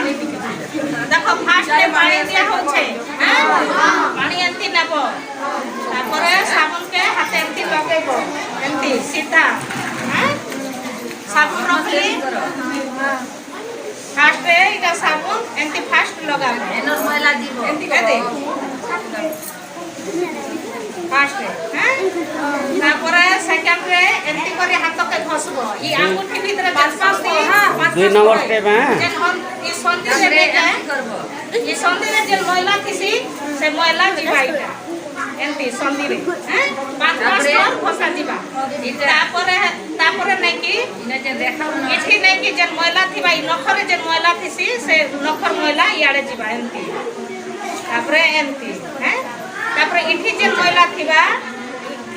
पानी देखो फास्ट पानी दिया होछे पानी एंती नेबो तापर साबुन के हाथ एंती लगेबो एंती सीधा साबुन रखली फास्ट इटा साबुन एंती फास्ट लगाबो एनो मैला दिबो एंती दे फास्ट तापर सेकंड रे एंती करी हाथ के घसबो ई आंगुठी भीतर जसपास्ती 2 नंबर स्टेप है जेन हम ई संधि रे करबो ई संधि रे जेन मैला थिसी से मैला जिबाइटा एंती संधि रे 5 स्तर घसा जिबा तापर नै कि इने जे देखाउ इठी नै कि जेन मैला थिबा ई नखरे जेन मैला थिसी से नखर मैला याडे जिबा एंती तापर एंती तापर इठी जेन मैला थिबा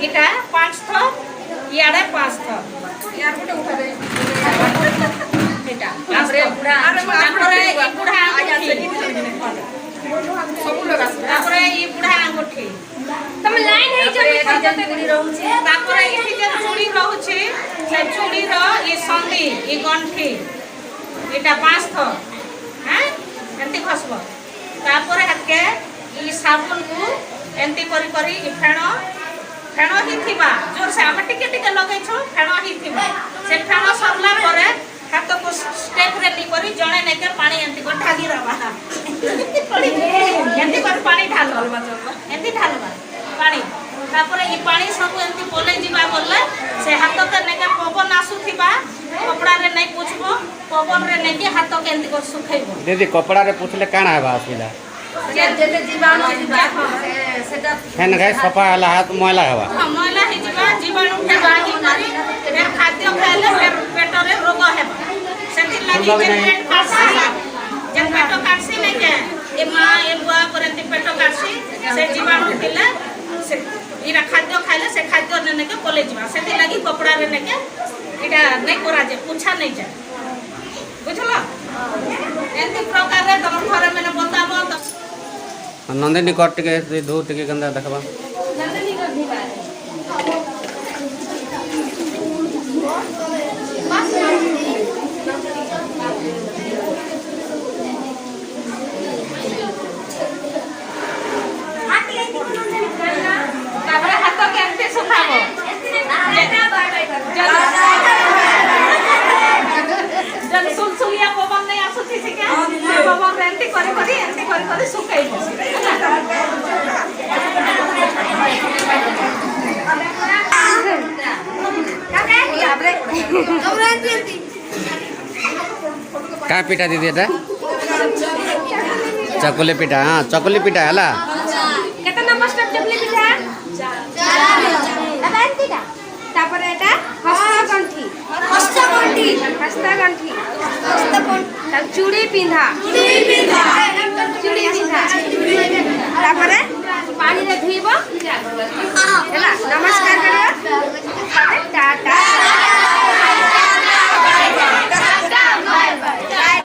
इटा 5 थर याडे 5 थर यार गुटे उठा दे इटा तापर बुढ़ा ई बुढ़ा सब लगा तापर ई बुढ़ा अंगूठी तम लाइन है जे जते गुडी रहू छी तापर इठी जे चूड़ी रहू छी से चूड़ी रो ई संधि ई गंठी इटा 5 थर एंती खसबो तापर हके ई साबुन को एंती करी करी ई फेणो ही थिबा जोर से हम टिके टिके लगै छो फेणो ही थिबा से फेणो सरला परे हाथ को स्टेप रे ली करी जणे ने के पानी एंती को ढाली रबा एंती कर पानी ढालो एंती ढालबा पानी तापर ई पानी सब एंती बोले जीवा बोले से हाथ के ने के पवन आसु थिबा कपड़ा रे नै पुछबो पवन रे नै के हाथ के एंती को सुखैबो दीदी कपड़ा रे पुछले काना है असुविधा जेते जीवाणु जीवा सेटा फेन गाय सफा हला हाथ मैला हवा मैला हे जीवा जीवाणु के बागी करी फेर खाद्य खाइले फेर पेट रे रोग हेबा सेति लागि जेन पेट काटसी नै के ए मां ए बुआ परंती पेट काटसी से जीवाणु थिले से इरा खाद्य खाइले से खाद्य ने के पले जीवा सेति लागि कपड़ा रे ने के इटा नै करा जे पूछा नै जा बुझलो एंती प्रकार रे तम घर में बताबो त नंदिनी कट टिके धू टिके गंदा देखबा नंदिनी कर दिबा तापर हाथ केमते सुखाबो जन सुलसुलिया पवन नै आसुथि से के पवन एंती करी सुखाइबो का पिठा दीदी एटा चकुले पिठा हां चकुले पिठा हला केतना नंबर स्टेप चकुले पिठा 4 एंतीटा तापर एटा हस्तगंठी तब चूड़ी पिंधा तापर पानी रे धुइबो